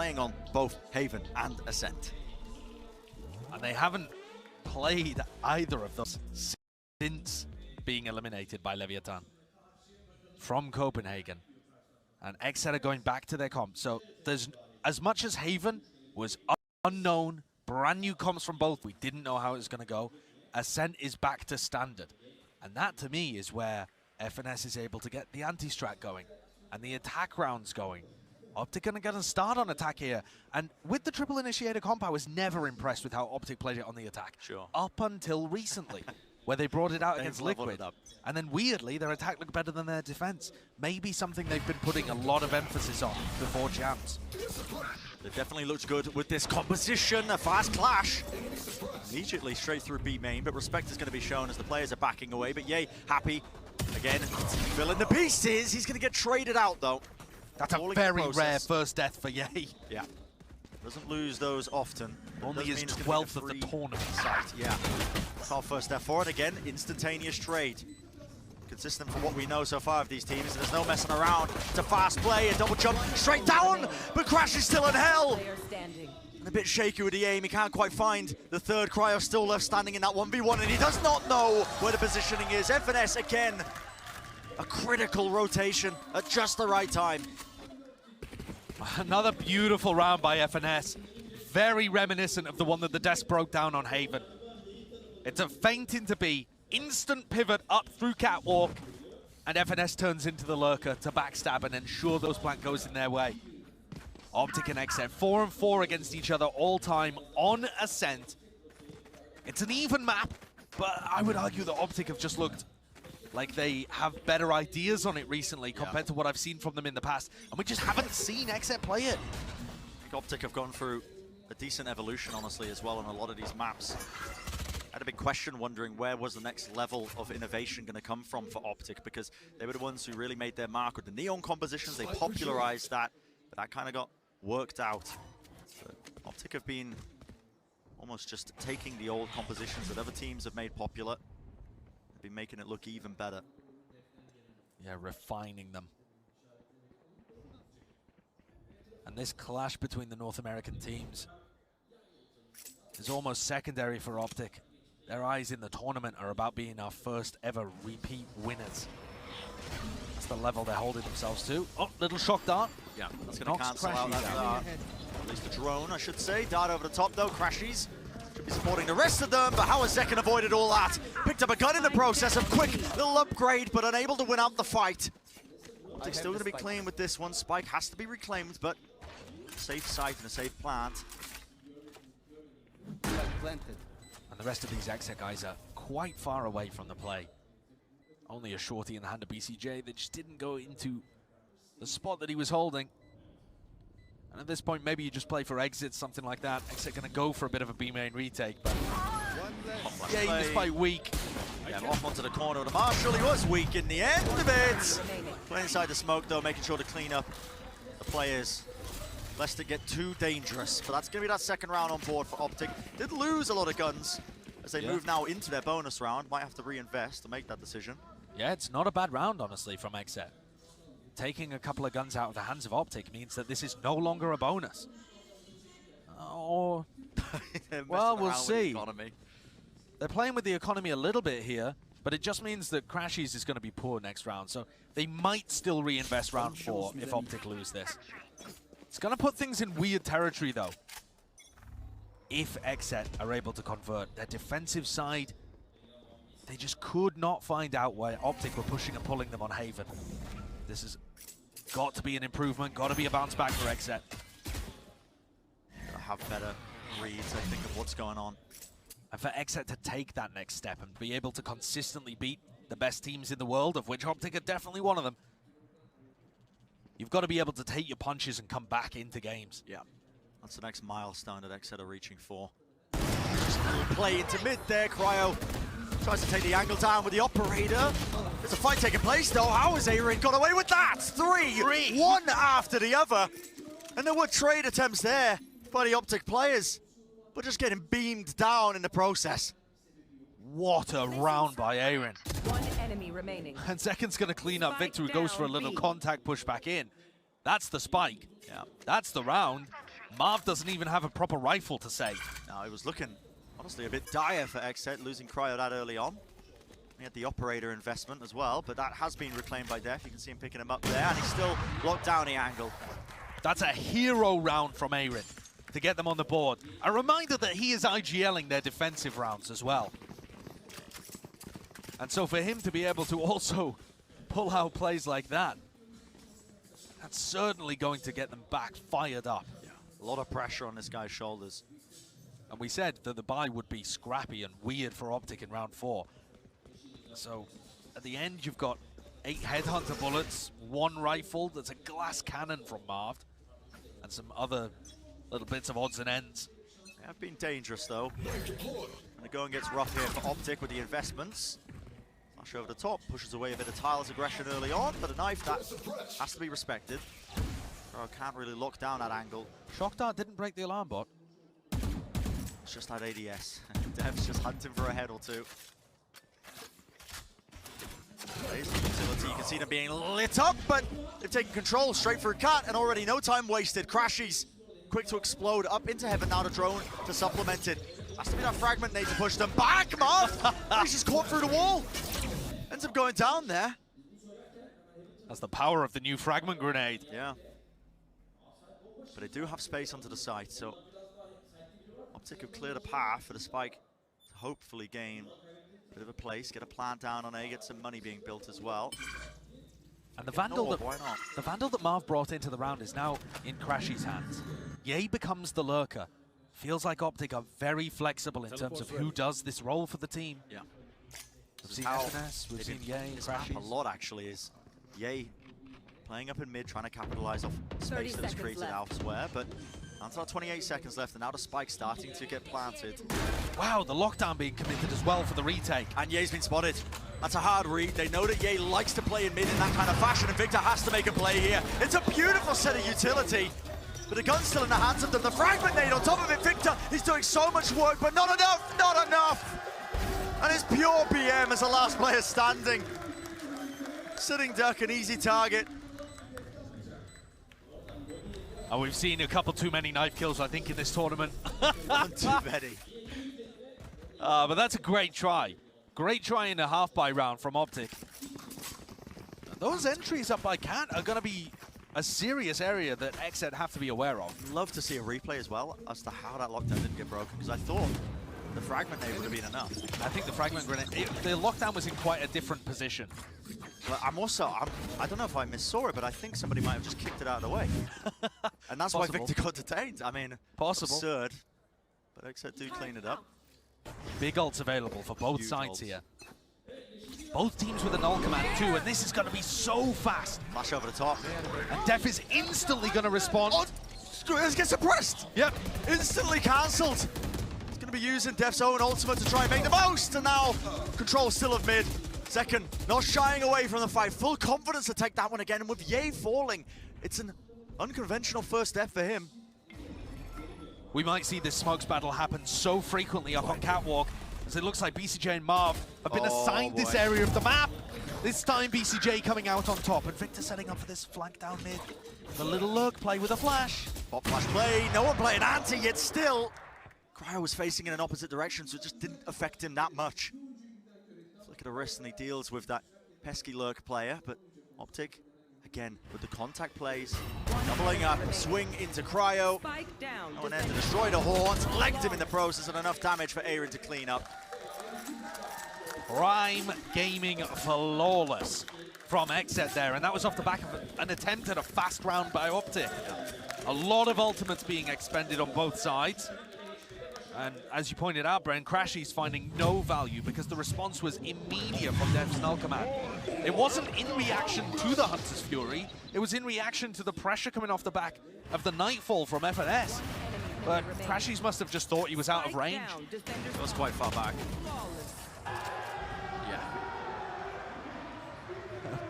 playing on both Haven and Ascent. And they haven't played either of those since being eliminated by Leviathan from Copenhagen. And XSET are going back to their comp. So there's, as much as Haven was unknown, brand new comps from both, we didn't know how it was going to go, Ascent is back to standard. And that, to me, is where FNS is able to get the anti-strat going and the attack rounds going. OpTic going to get a start on attack here. And with the triple initiator comp, I was never impressed with how OpTic played it on the attack. Sure. Up until recently, where they brought it out against Liquid. And then weirdly, their attack looked better than their defense. Maybe something they've been putting a lot of emphasis on before champs. It definitely looks good with this composition. A fast clash. Immediately straight through B main, but respect is going to be shown as the players are backing away. But Ye, happy. Again, filling the pieces. He's going to get traded out, though. That's a very rare first death for Ye. Yeah. Doesn't lose those often. Only his 12th of the tournament. Site. Yeah. That's our first death for it. Again, instantaneous trade. Consistent from what we know so far of these teams. There's no messing around. It's a fast play, a double jump straight down, but Crash is still in hell. And a bit shaky with the aim. He can't quite find the third. Cryo still left standing in that 1v1, and he does not know where the positioning is. FNS again. A critical rotation at just the right time. Another beautiful round by FNS. Very reminiscent of the one that the desk broke down on Haven. It's a feint into B, instant pivot up through catwalk, and FNS turns into the lurker to backstab and ensure those plant goes in their way. OpTic and XSET 4-4 against each other all time on Ascent. It's an even map, but I would argue that OpTic have just looked like they have better ideas on it recently compared to what I've seen from them in the past. And we just haven't seen XSET play it. I think OpTic have gone through a decent evolution, honestly, as well on a lot of these maps. I had a big question wondering where was the next level of innovation going to come from for OpTic, because they were the ones who really made their mark with the neon compositions. They popularized that, but that kind of got worked out. But OpTic have been almost just taking the old compositions that other teams have made popular, be making it look even better. Yeah, refining them. And this clash between the North American teams is almost secondary for OpTic. Their eyes in the tournament are about being our first ever repeat winners. That's the level they're holding themselves to. Oh, little shock dart. Yeah, that's going to cancel out that dart. At least the drone, I should say. Dart over the top though, Crashies. Should be supporting the rest of them, but how has Zekken avoided all that? Picked up a gun in the process of quick little upgrade, but unable to win out the fight. They're still going to be clean with this one. Spike has to be reclaimed, but safe site and a safe plant. And the rest of these XSET guys are quite far away from the play. Only a shorty in the hand of BCJ that just didn't go into the spot that he was holding. And at this point, maybe you just play for exits, something like that. XSET going to go for a bit of a B main retake, but yeah, he's quite weak. Yeah, off onto the corner of the Marshall. He was weak in the end of it. Playing inside the smoke though, making sure to clean up the players, lest it get too dangerous. But that's going to be that second round on board for OpTic. Did lose a lot of guns as they move now into their bonus round. Might have to reinvest to make that decision. Yeah, it's not a bad round, honestly, from XSET. Taking a couple of guns out of the hands of OpTic means that this is no longer a bonus. Oh, well, we'll see. They're playing with the economy a little bit here, but it just means that Crashies is going to be poor next round, so they might still reinvest round 4 if OpTic lose this. It's going to put things in weird territory, though. If XSET are able to convert their defensive side, they just could not find out why OpTic were pushing and pulling them on Haven. This has got to be an improvement, got to be a bounce back for XSET. Gotta have better reads, I think, of what's going on. And for XSET to take that next step and be able to consistently beat the best teams in the world, of which OpTic are definitely one of them, you've got to be able to take your punches and come back into games. Yeah, that's the next milestone that XSET are reaching for. Just a little play into mid there, Cryo tries to take the angle down with the operator. There's a fight taking place though. How has Aaron got away with that? Three, one after the other. And there were trade attempts there by the OpTic players, but just getting beamed down in the process. What a round by Aaron. One enemy remaining. And Zekken's going to clean up. Victor, who goes for a little contact push back in. That's the spike. Yeah. That's the round. Marv doesn't even have a proper rifle to save. Now, it was looking, honestly, a bit dire for XSET, losing Cryo that early on. He had the operator investment as well, but that has been reclaimed by Def. You can see him picking him up there, and he's still locked down the angle. That's a hero round from Aaron to get them on the board. A reminder that he is IGLing their defensive rounds as well. And so for him to be able to also pull out plays like that, that's certainly going to get them back fired up. Yeah, a lot of pressure on this guy's shoulders. And we said that the bye would be scrappy and weird for OpTic in round 4. So at the end, you've got 8 headhunter bullets, 1 rifle, there's a glass cannon from Marv, and some other little bits of odds and ends. They have been dangerous though. And the going gets rough here for OpTic with the investments. Flash over the top, pushes away a bit of Tile's aggression early on, but a knife that has to be respected. Bro can't really lock down that angle. Shock Dart didn't break the alarm bot. It's just that ADS. Dev's just hunting for a head or two. There's the utility. You can see them being lit up, but they've taken control straight for a cut, and already no time wasted. Crashies quick to explode up into heaven. Now the drone to supplement it. Has to be that fragment need to push them back. Marv, he's just caught through the wall. Ends up going down there. That's the power of the new fragment grenade. Yeah. But they do have space onto the site, so OpTic have cleared a path for the spike to hopefully gain a bit of a place, get a plant down on A, get some money being built as well. And the Vandal, why not? The Vandal that Marv brought into the round is now in Crashy's hands. Ye becomes the lurker. Feels like OpTic are very flexible in terms of who does this role for the team. Yeah. We've seen FNS, we've seen Ye, Crashies. A lot actually is Ye playing up in mid, trying to capitalize off space that is created elsewhere, but until 28 seconds left, and now the spike's starting to get planted. Wow, the lockdown being committed as well for the retake. And Ye's been spotted. That's a hard read. They know that Ye likes to play in mid in that kind of fashion, and Victor has to make a play here. It's a beautiful set of utility, but the gun's still in the hands of them. The fragment nade on top of it, Victor, he's doing so much work, but not enough, not enough! And it's pure BM as the last player standing. Sitting duck, an easy target. Oh, we've seen a couple too many knife kills, I think, in this tournament. Too many. But that's a great try. Great try in a half-buy round from OpTic. Those entries up by Cat are going to be a serious area that XSET have to be aware of. Love to see a replay as well as to how that lockdown didn't get broken, because I thought the fragment nade would have been enough. I think the fragment grenade, the lockdown was in quite a different position. But I don't know if I missaw it, but I think somebody might have just kicked it out of the way. And that's why Victor got detained. I mean, possible. Absurd. But XSET do clean it up. Big ults available for both Huge sides ults here. Both teams with a null command too, and this is going to be so fast. Flash over the top. And Def is instantly going to respond. Oh, it gets suppressed. Yep. Instantly cancelled. He's going to be using Def's own ultimate to try and make the most. And now, control still of mid. Second, not shying away from the fight. Full confidence to take that one again. And with Ye falling, it's an unconventional first step for him. We might see this smokes battle happen so frequently up on Catwalk, as it looks like BCJ and Marv have been assigned this area of the map. This time BCJ coming out on top, and Victor setting up for this flank down mid. The little lurk play with a flash. Pop flash play, no one playing anti, yet still. Cryo was facing in an opposite direction, so it just didn't affect him that much. Flick of the wrist, and he deals with that pesky lurk player, but OpTic, again, with the contact plays, doubling up, swing into Cryo. No one there to destroy the horns, legged him in the process, and enough damage for Aaron to clean up. Prime gaming flawless from XSET there, and that was off the back of an attempt at a fast round by OpTic. A lot of ultimates being expended on both sides. And as you pointed out, Bren, Crashy's finding no value because the response was immediate from Def's null command. It wasn't in reaction to the Hunter's Fury, it was in reaction to the pressure coming off the back of the Nightfall from FNS. But Crashy's must have just thought he was out of range. It was quite far back. Yeah.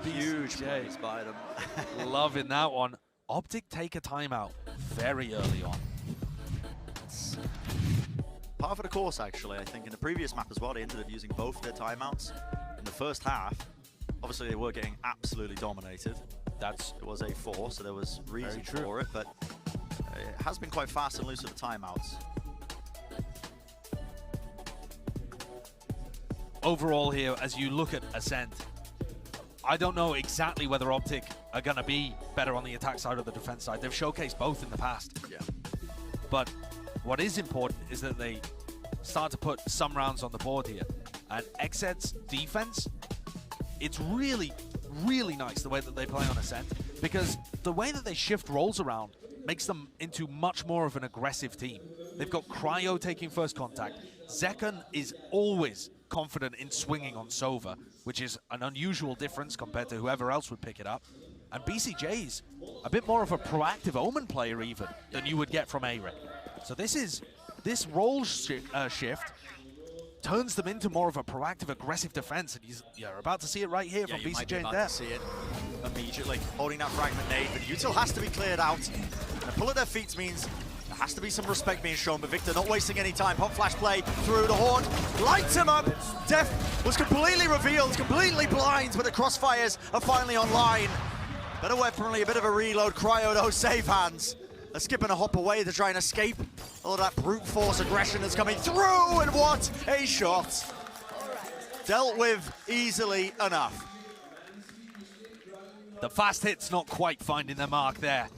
Huge plays by them. Loving that one. OpTic take a timeout very early on. Part of the course, actually. I think in the previous map as well, they ended up using both their timeouts in the first half. Obviously, they were getting absolutely dominated. It was a 4, so there was reason for it, but it has been quite fast and loose with the timeouts. Overall here, as you look at Ascent, I don't know exactly whether OpTic are going to be better on the attack side or the defense side. They've showcased both in the past. Yeah. But what is important is that they start to put some rounds on the board here. And XSET's defense, it's really, really nice the way that they play on Ascent, because the way that they shift roles around makes them into much more of an aggressive team. They've got Cryo taking first contact. Zekan is always confident in swinging on Sova, which is an unusual difference compared to whoever else would pick it up. And BCJ's a bit more of a proactive Omen player even than you would get from A-Ray. So this role shift turns them into more of a proactive, aggressive defense, and you're about to see it right here from BCJ in there. See it immediately, holding that fragment nade, but Util has to be cleared out. And a pull at their feet means there has to be some respect being shown, but Victor not wasting any time. Pop flash play through the horn, lights him up. Def was completely revealed, completely blind, but the crossfires are finally online. Better weaponry, a bit of a reload. Cryo though, save hands. They're skipping a hop away to try and escape all of that brute force aggression that's coming through, and what a shot. Dealt with easily enough. The fast hit's not quite finding their mark there.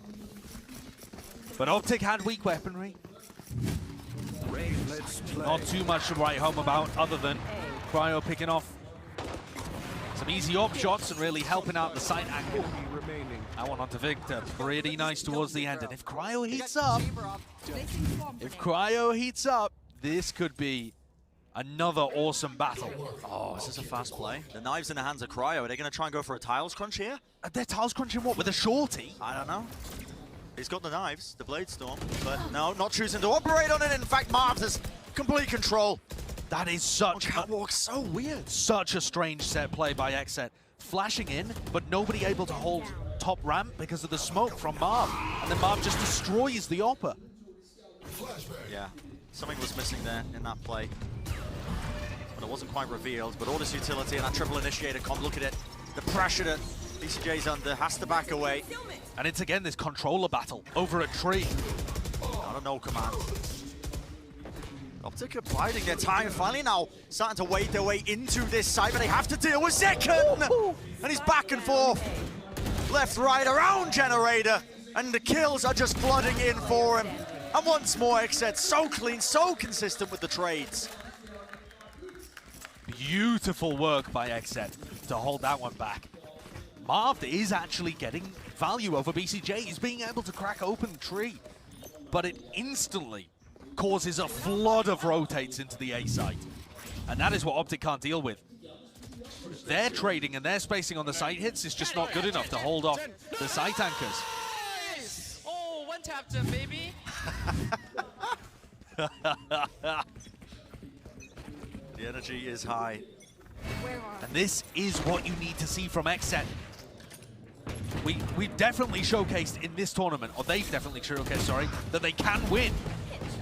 But OpTic had weak weaponry. Not too much to write home about other than Cryo picking off some easy op shots and really helping out the side angle. That one onto Victor, pretty nice towards the end. And if Cryo heats up, this could be another awesome battle. Oh, is this a fast play? The knives in the hands of Cryo. Are they going to try and go for a tiles crunch here? They're tiles crunching what, with a shorty? I don't know. He's got the knives, the Blade Storm, but no, not choosing to operate on it. In fact, Marv's has complete control. That is such catwalk's so weird. Such a strange set play by XSET. Flashing in, but nobody able to hold top ramp because of the smoke from Marv. And then Marv just destroys the Oppa. Yeah, something was missing there in that play. But it wasn't quite revealed, but all this utility and that triple initiator comp, look at it. The pressure that BCJ's under, has to back away. And it's again this controller battle over a tree. Not a no command. OpTic are biding their time, finally now starting to wade their way into this site, but they have to deal with Zekan! And he's back and forth. Left, right, around Generator, and the kills are just flooding in for him. And once more, XSET so clean, so consistent with the trades. Beautiful work by XSET to hold that one back. Marv is actually getting value over BCJ. He's being able to crack open the tree, but it instantly causes a flood of rotates into the A site. And that is what OpTic can't deal with. Their trading and their spacing on the site hits is just not good enough to hold off the site anchors. Nice. Oh, one tap to baby. The energy is high. And this is what you need to see from XSET. We've definitely showcased in this tournament, or they've definitely showcased, sorry, that they can win.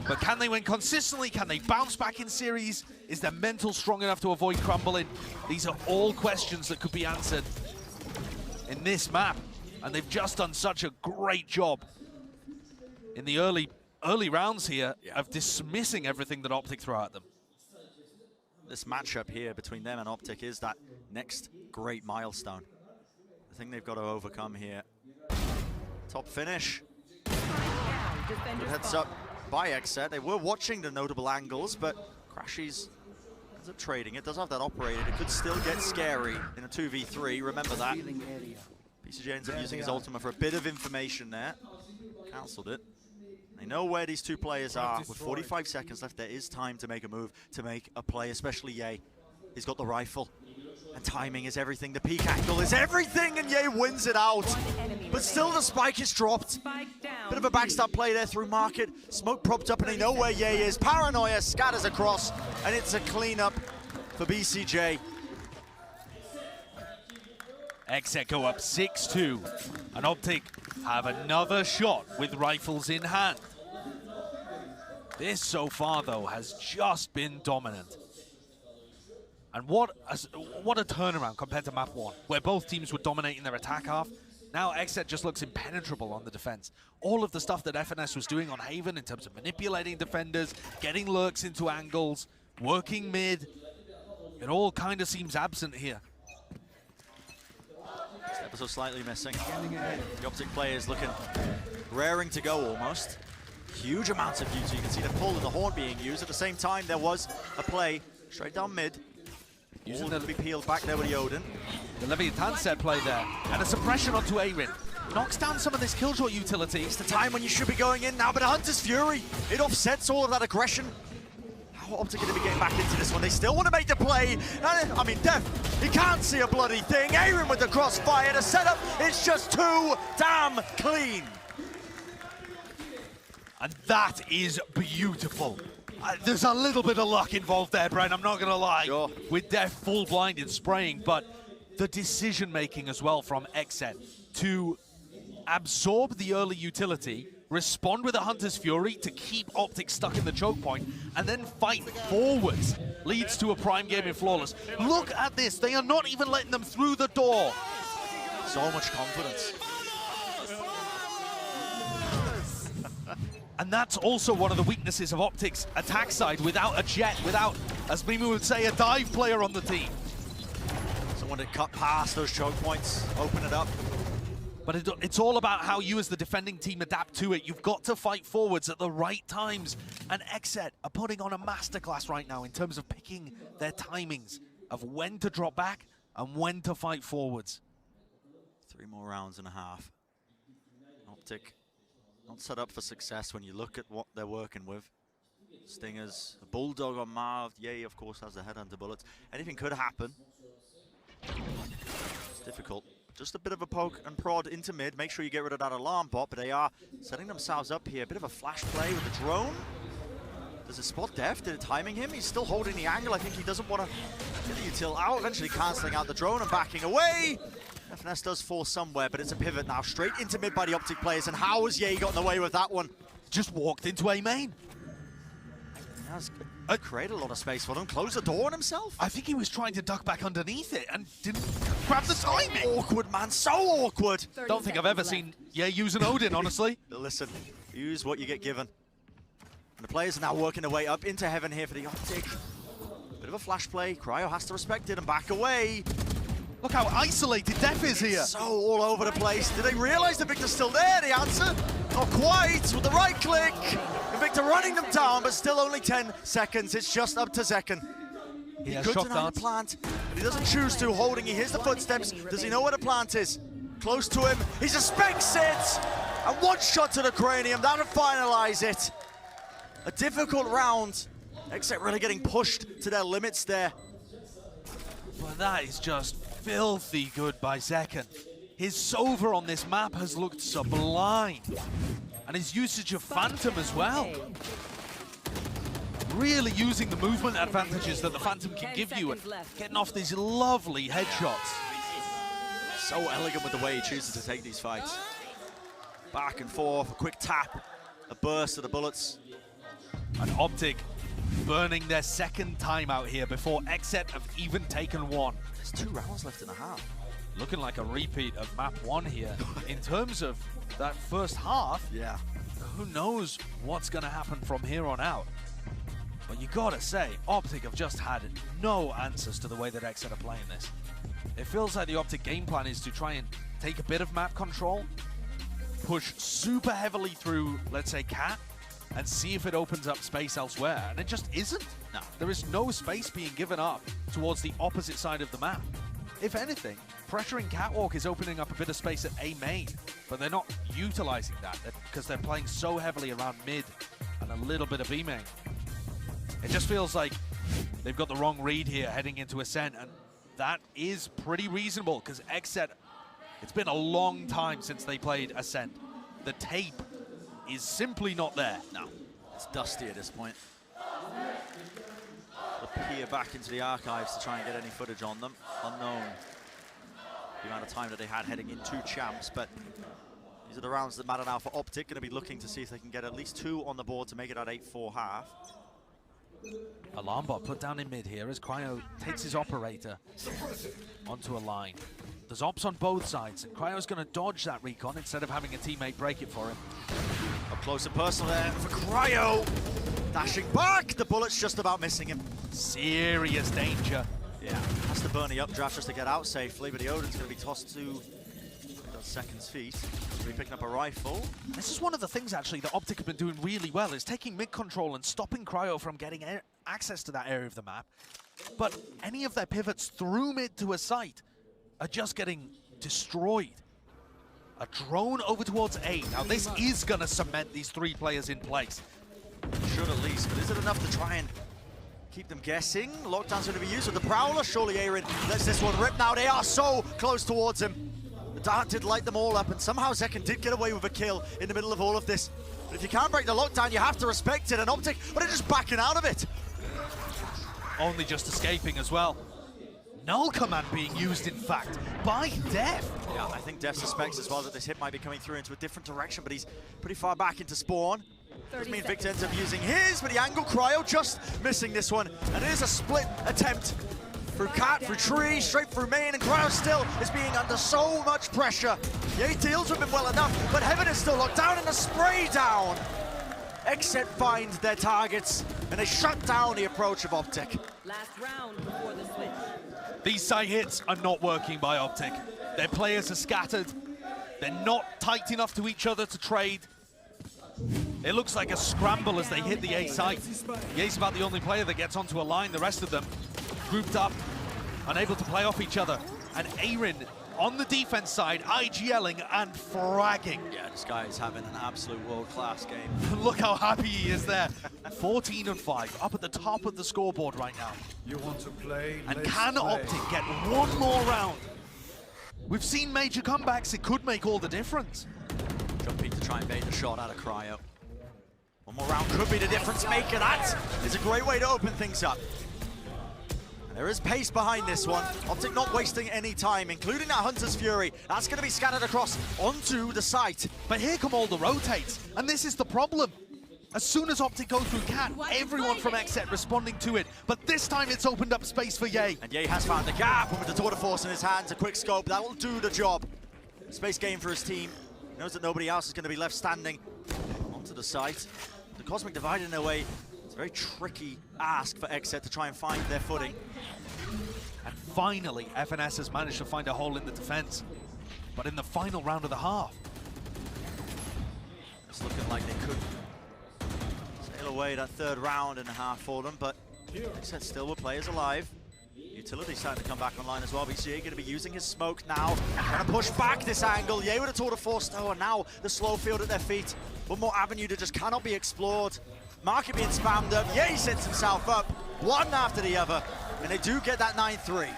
But can they win consistently? Can they bounce back in series? Is their mental strong enough to avoid crumbling? These are all questions that could be answered in this map. And they've just done such a great job in the early rounds here of dismissing everything that OpTic throw at them. This matchup here between them and OpTic is that next great milestone. The thing they've got to overcome here. Top finish. Good heads up by XSET. They were watching the notable angles, but Crashy's ends up trading. It does have that operated. It could still get scary in a 2v3. Remember that. BCJ ends up using his ultima for a bit of information there. Cancelled it. They know where these two players are. With 45 seconds left, there is time to make a move, to make a play, especially Ye. He's got the rifle. And timing is everything. The peak angle is everything, and Ye wins it out. But still, the spike is dropped. Bit of a backstab play there through Market. Smoke propped up, and they know where Ye is. Paranoia scatters across, and it's a cleanup for BCJ. XSET go up 6-2, and OpTic have another shot with rifles in hand. This so far, though, has just been dominant. And what a turnaround compared to map 1, where both teams were dominating their attack half. Now XSET just looks impenetrable on the defense. All of the stuff that FNS was doing on Haven in terms of manipulating defenders, getting lurks into angles, working mid, it all kind of seems absent here. Step so slightly missing. The OpTic players looking raring to go almost. Huge amounts of beauty. You can see the pull and the horn being used. At the same time, there was a play straight down mid. Using the be peeled back there with the Odin. The Leviathan set play there. And a suppression onto Arin. Knocks down some of this killshot utility. It's the time when you should be going in now, but a Hunter's Fury, it offsets all of that aggression. How OpTic going to be getting back into this one? They still want to make the play. I mean, Def, he can't see a bloody thing. Arin with the crossfire. The setup, it's just too damn clean. And that is beautiful. There's a little bit of luck involved there, Brent, I'm not going to lie. Sure. With Def full blinded spraying, but the decision-making as well from XSET to absorb the early utility, respond with a Hunter's Fury to keep OpTic stuck in the choke point, and then fight forwards leads to a prime game in Flawless. Look at this, they are not even letting them through the door. So much confidence. And that's also one of the weaknesses of OpTic's attack side. Without a jet, without, as Mimi would say, a dive player on the team. Someone to cut past those choke points, open it up. But it's all about how you as the defending team adapt to it. You've got to fight forwards at the right times. And XSET are putting on a masterclass right now in terms of picking their timings of when to drop back and when to fight forwards. 3 more rounds and a half. OpTic not set up for success when you look at what they're working with. Stingers, a Bulldog on Marv. Yay, of course, has the headhunter bullets. Anything could happen. It's difficult. Just a bit of a poke and prod into mid. Make sure you get rid of that alarm bot, but they are setting themselves up here. A bit of a flash play with the drone. Does it spot Def? Did it timing him? He's still holding the angle. I think he doesn't want to get the util out. Eventually cancelling out the drone and backing away. FNS does fall somewhere, but it's a pivot now. Straight into mid by the OpTic players. And how has Ye gotten away with that one? Just walked into A main. He has created a lot of space for them. Closed the door on himself. I think he was trying to duck back underneath it and didn't grab the timing. Awkward, man. So awkward. Don't think I've ever seen Ye use an Odin, honestly. Listen, use what you get given. And the players are now working their way up into heaven here for the OpTic. Bit of a flash play. Cryo has to respect it and back away. Look how isolated Def is here. So all over the place. Did they realize the Victor's still there? The answer, not quite. With the right click, the Victor running them down, but still only 10 seconds. It's just up to Zekken. He could deny the plant, but he doesn't choose to. Holding, he hears the footsteps. Does he know where the plant is? Close to him. He suspects it. And one shot to the cranium. That'll finalize it. A difficult round. XSET really getting pushed to their limits there. Well, that is just filthy good by Zekken. His Sova on this map has looked sublime. And his usage of Phantom as well. Really using the movement advantages that the Phantom can give you and getting off these lovely headshots. So elegant with the way he chooses to take these fights. Back and forth, a quick tap, a burst of the bullets. And OpTic burning their second timeout here before XSET have even taken one. There's 2 rounds left and a half. Looking like a repeat of map 1 here. In terms of that first half, yeah, who knows what's going to happen from here on out. But you gotta say, OpTic have just had no answers to the way that XSET are playing this. It feels like the OpTic game plan is to try and take a bit of map control, push super heavily through, let's say, Cat, and see if it opens up space elsewhere, and it just isn't. No. There is no space being given up towards the opposite side of the map. If anything, pressuring Catwalk is opening up a bit of space at A main, but they're not utilizing that because they're playing so heavily around mid and a little bit of B main. It just feels like they've got the wrong read here heading into Ascent, and that is pretty reasonable because XSET, it's been a long time since they played Ascent. The tape is simply not there. No, it's dusty at this point. They'll peer back into the archives to try and get any footage on them. Unknown the amount of time that they had heading into champs, but these are the rounds that matter now for OpTic. Going to be looking to see if they can get at least 2 on the board to make it at 8-4 half. Alarm bot put down in mid here as Cryo takes his operator onto a line. There's ops on both sides, and Cryo's going to dodge that recon instead of having a teammate break it for him. Up close and personal there for Cryo. Dashing back, the bullet's just about missing him. Serious danger. Yeah, has to burn the updraft just to get out safely, but the Odin's going to be tossed to Second's feet. He'll be picking up a rifle. This is one of the things, actually, that OpTic have been doing really well, is taking mid control and stopping Cryo from getting access to that area of the map. But any of their pivots through mid to a site are just getting destroyed. A drone over towards A. Now, this is going to cement these 3 players in place. Should at least, but is it enough to try and keep them guessing? Lockdown's going to be used with the Prowler. Surely Aaron lets this one rip now. They are so close towards him. The dart did light them all up, and somehow Zekken did get away with a kill in the middle of all of this. But if you can't break the lockdown, you have to respect it. And OpTic, but they're just backing out of it. Only just escaping as well. Null command being used, in fact, by Def. Yeah, I think Def suspects as well that this hit might be coming through into a different direction, but he's pretty far back into spawn. Does mean Victor ends up using his, but the angle Cryo just missing this one. And it is a split attempt through Cat, through Tree, straight through main, and Cryo still is being under so much pressure. Yeah, he deals with him well enough, but Heaven is still locked down and a spray down. XSET find their targets, and they shut down the approach of OpTic. Last round before the switch. These side hits are not working by OpTic. Their players are scattered. They're not tight enough to each other to trade. It looks like a scramble as they hit the A site. Ye's about the only player that gets onto a line. The rest of them grouped up, unable to play off each other. And Aaron on the defense side, IGLing and fragging. Yeah, this guy is having an absolute world-class game. Look how happy he is there. 14 and 5, up at the top of the scoreboard right now. You want to play? And can OpTic get one more round? We've seen major comebacks. It could make all the difference. Jumping to try and bait the shot out of Cryo. One more round could be the difference maker. That is a great way to open things up. And there is pace behind this one. OpTic not wasting any time, including that Hunter's Fury. That's going to be scattered across onto the site. But here come all the rotates, and this is the problem. As soon as OpTic go through Cat, everyone from XSET responding to it. But this time it's opened up space for Ye. And Ye has found the gap, and with the Tour de Force in his hands, a quick scope, that will do the job. Space game for his team. Knows that nobody else is going to be left standing onto the site. The Cosmic Divide in their way. It's a very tricky ask for XSET to try and find their footing. And finally, FNS has managed to find a hole in the defense. But in the final round of the half, it's looking like they could sail away that third round and a half for them, but XSET still with players alive. Utility starting to come back online as well. VCT going to be using his smoke now. Trying to push back this angle. Ye with a Tour de Force though, and now the slow field at their feet. One more avenue that just cannot be explored. Market being spammed up. Ye sets himself up, one after the other, and they do get that 9-3.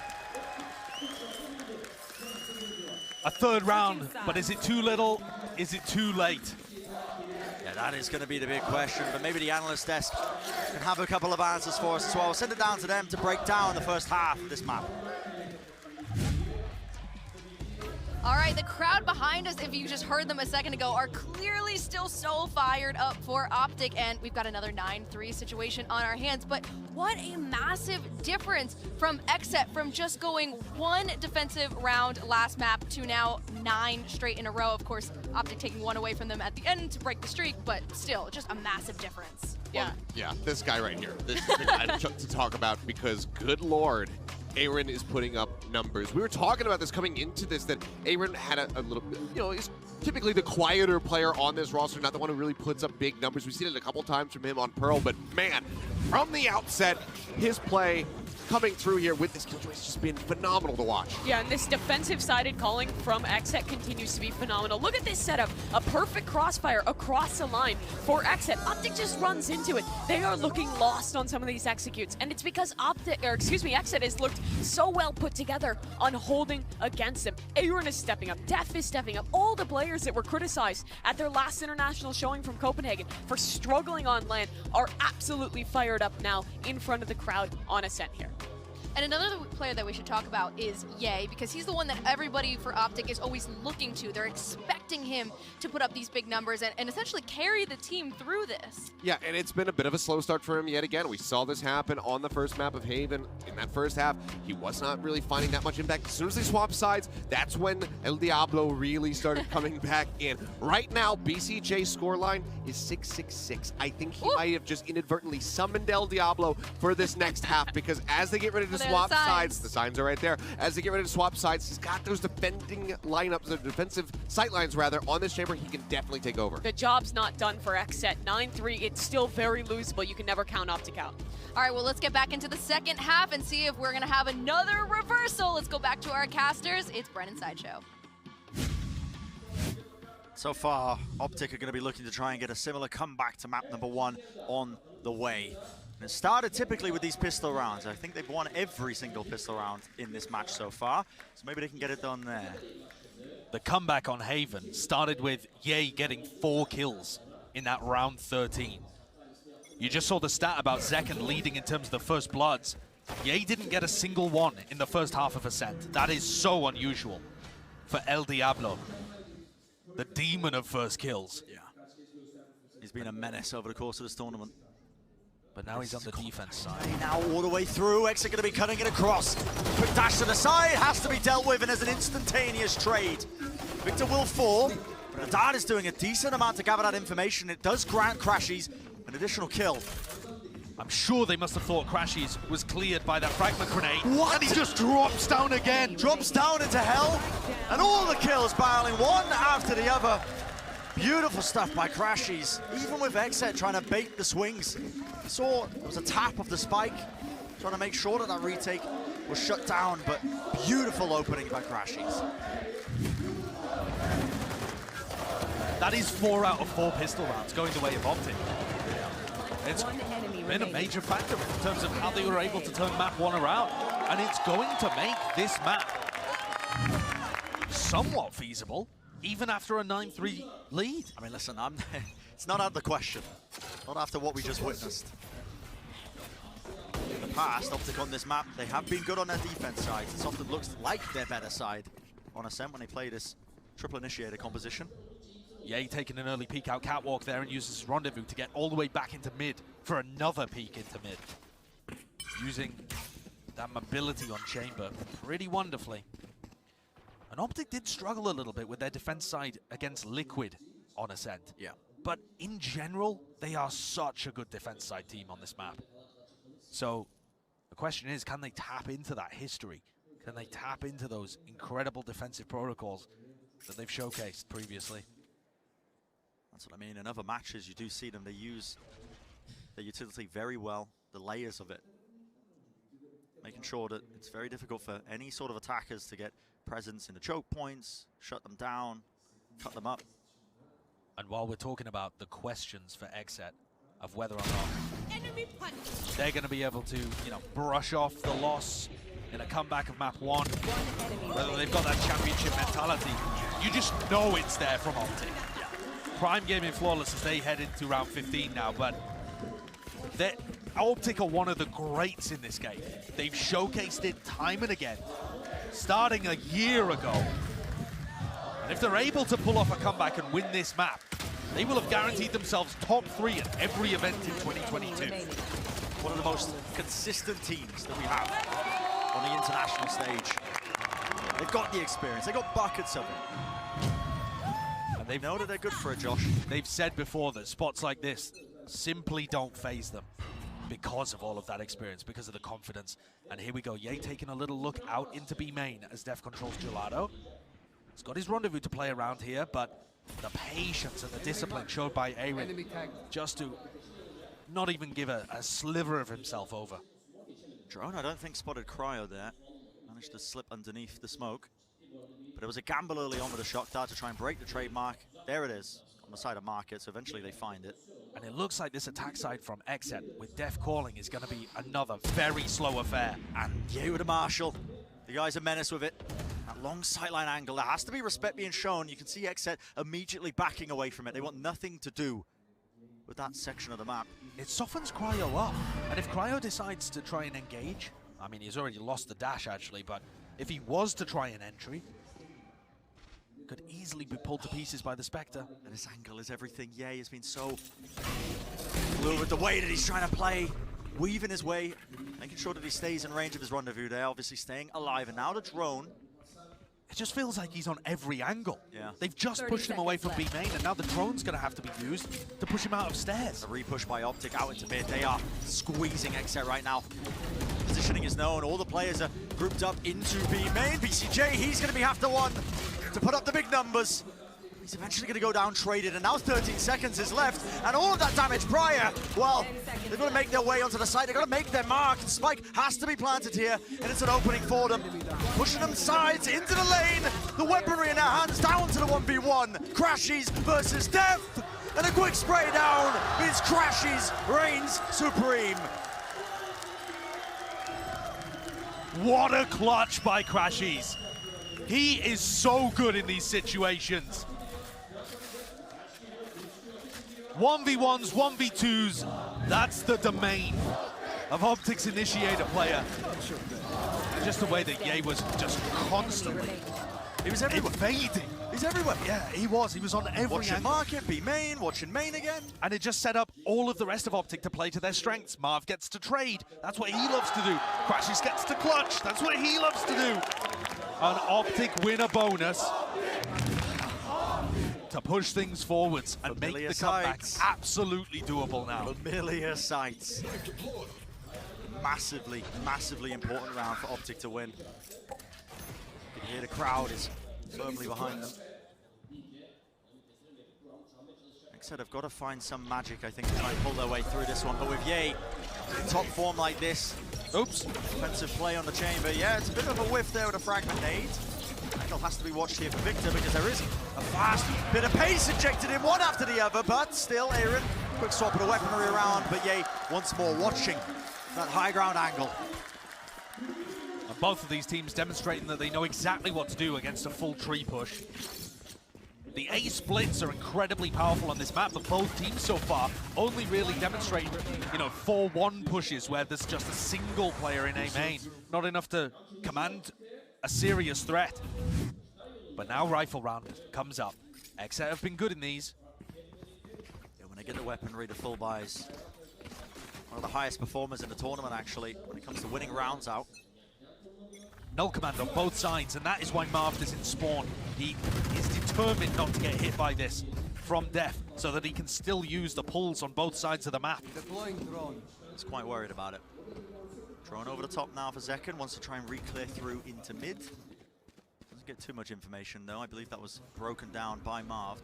a third round, but is it too little? Is it too late? Yeah, that is going to be the big question, but maybe the analyst desk can have a couple of answers for us as well. We'll send it down to them to break down the first half of this map. All right, the crowd behind us, if you just heard them a second ago, are clearly still so fired up for OpTic, and we've got another 9-3 situation on our hands. But what a massive difference from XSET, from just going one defensive round last map to now 9 straight in a row. Of course, OpTic taking one away from them at the end to break the streak, but still, just a massive difference. Well, yeah, this guy right here. This is the guy to talk about, because good lord, Aaron is putting up numbers. We were talking about this coming into this, that Aaron had a little, you know, he's typically the quieter player on this roster, not the one who really puts up big numbers. We've seen it a couple times from him on Pearl, but man, from the outset, his play coming through here with this kill has just been phenomenal to watch. Yeah, and this defensive-sided calling from XSET continues to be phenomenal. Look at this setup, a perfect crossfire across the line for XSET. OpTic just runs into it. They are looking lost on some of these executes, and it's because XSET has looked so well put together on holding against them. Aaron is stepping up, Def is stepping up. All the players that were criticized at their last international showing from Copenhagen for struggling on land are absolutely fired up now in front of the crowd on Ascent here. And another player that we should talk about is Ye, because he's the one that everybody for OpTic is always looking to. They're expecting him to put up these big numbers and essentially carry the team through this. Yeah, and it's been a bit of a slow start for him yet again. We saw this happen on the first map of Haven. In that first half, he was not really finding that much impact. As soon as they swapped sides, that's when El Diablo really started coming back in. Right now, BCJ's scoreline is 6-6-6. I think he might have just inadvertently summoned El Diablo for this next half, because as they get ready to swap sides, the signs are right there. As they get ready to swap sides, he's got those defending lineups, the defensive sightlines rather, on this chamber. He can definitely take over. The job's not done for XSET. 9-3, it's still very losable. You can never count OpTic out. All right, well, let's get back into the second half and see if we're going to have another reversal. Let's go back to our casters. It's Brennan Sideshow. So far, OpTic are going to be looking to try and get a similar comeback to map number 1 on the way. And it started typically with these pistol rounds. I think they've won every single pistol round in this match so far, so maybe they can get it done there. The comeback on Haven started with Ye getting 4 kills in that round 13. You just saw the stat about Zekken leading in terms of the first bloods. Ye didn't get a single one in the first half of Ascent. That is so unusual for El Diablo, the demon of first kills. Yeah. He's been a menace over the course of this tournament. But now he's on the defense side. Now all the way through, XSET going to be cutting it across. Quick dash to the side, has to be dealt with, and there's an instantaneous trade. Victor will fall, but Adan is doing a decent amount to gather that information. It does grant Crashies an additional kill. I'm sure they must have thought Crashies was cleared by that fragment grenade. What? And he just drops down again. Drops down into hell, and all the kills barreling one after the other. Beautiful stuff by Crashies, even with XSET trying to bait the swings. You saw it was a tap of the spike, trying to make sure that that retake was shut down, but beautiful opening by Crashies. That is 4 out of 4 pistol rounds going the way of OpTic. It's One enemy been a remaining. major factor in terms of how they were able to turn map 1 around. And it's going to make this map somewhat feasible, even after a 9-3 lead. I mean, listen, it's not out of the question. Not after what we just witnessed. In the past, OpTic on this map, they have been good on their defense side. It often looks like their better side on Ascent when they play this triple initiator composition. Ye taking an early peek out catwalk there and uses his rendezvous to get all the way back into mid for another peek into mid. Using that mobility on chamber pretty wonderfully. And OpTic did struggle a little bit with their defense side against Liquid on Ascent. Yeah. But in general, they are such a good defense side team on this map. So the question is, can they tap into that history? Can they tap into those incredible defensive protocols that they've showcased previously? That's what I mean. In other matches, you do see them. They use their utility very well, the layers of it. Making sure that it's very difficult for any sort of attackers to get presence in the choke points, shut them down, cut them up. And while we're talking about the questions for XSET of whether or not they're going to be able to, brush off the loss in a comeback of map 1, whether they've got that championship mentality, you just know it's there from OpTic. Prime Gaming Flawless as they head into round 15 now, but OpTic are one of the greats in this game. They've showcased it time and again, starting a year ago. And if they're able to pull off a comeback and win this map, they will have guaranteed themselves top 3 at every event in 2022. One of the most consistent teams that we have on the international stage. They've got the experience, they've got buckets of it. And they know that they're good for it, Josh. They've said before that spots like this simply don't phase them because of all of that experience, because of the confidence. And here we go, Ye taking a little look out into B main as Def controls Gelato. He's got his rendezvous to play around here, but the patience and the discipline showed by Aaron just to not even give a sliver of himself over. Drone, I don't think spotted Cryo there. Managed to slip underneath the smoke. But it was a gamble early on with a shock dart to try and break the trademark. There it is, on the side of Market, so eventually they find it. And it looks like this attack side from XSET with Def calling is going to be another very slow affair. And Ye with a Marshall. The guy's a menace with it. That long sightline angle, there has to be respect being shown. You can see XSET immediately backing away from it. They want nothing to do with that section of the map. It softens Cryo up. And if Cryo decides to try and engage, I mean, he's already lost the dash, actually, but if he was to try an entry, could easily be pulled to pieces by the Spectre. And his angle is everything. Ye has been so fluid. The way that he's trying to play, weaving his way, making sure that he stays in range of his rendezvous there, obviously staying alive. And now the drone. It just feels like he's on every angle. Yeah. They've just pushed him away from B main, and now the drone's going to have to be used to push him out of stairs. A repush by OpTic out into mid. They are squeezing XSET right now. Positioning is known. All the players are grouped up into B main. BCJ, he's going to be half the one to put up the big numbers. He's eventually going to go down traded, and now 13 seconds is left, and all of that damage prior, well, they've got to make their way onto the side, they've got to make their mark. Spike has to be planted here, and it's an opening for them. Pushing them sides into the lane, the weaponry in their hands, down to the 1v1. Crashies versus Death, and a quick spray down means Crashies reigns supreme. What a clutch by Crashies. He is so good in these situations. 1v1s, 1v2s, that's the domain of OpTic's initiator player. And just the way that Ye was just constantly He was everywhere. invading. He's everywhere. Yeah, he was on every Watching angle. market, be main, watching main again. And it just set up all of the rest of OpTic to play to their strengths. Marv gets to trade, that's what he loves to do. Crashies gets to clutch, that's what he loves to do. An OpTic win a bonus to push things forwards and make the comeback absolutely doable now. Familiar sights. Massively, massively important round for OpTic to win. You can hear the crowd is firmly behind them. Like I said, I've got to find some magic, I think, to try and pull their way through this one. But with Ye in top form like this, oops, defensive play on the chamber. Yeah, it's a bit of a whiff there with a fragment nade. Angle has to be watched here for Victor because there is a fast bit of pace injected in one after the other, but still Aaron, quick swap of the weaponry around, but Ye once more watching that high ground angle. And both of these teams demonstrating that they know exactly what to do against a full tree push. The A splits are incredibly powerful on this map, but both teams so far only really demonstrate, 4-1 pushes where there's just a single player in A main. Not enough to command a serious threat. But now rifle round comes up. XSET have been good in these. Yeah, when they get the weaponry, the full buys. One of the highest performers in the tournament, actually, when it comes to winning rounds out. Null command on both sides, and that is why Marv doesn't spawn. He is determined not to get hit by this from Death, so that he can still use the pulls on both sides of the map. He's quite worried about it. Drone over the top now for Zekken, wants to try and re-clear through into mid. Doesn't get too much information though, I believe that was broken down by Marv.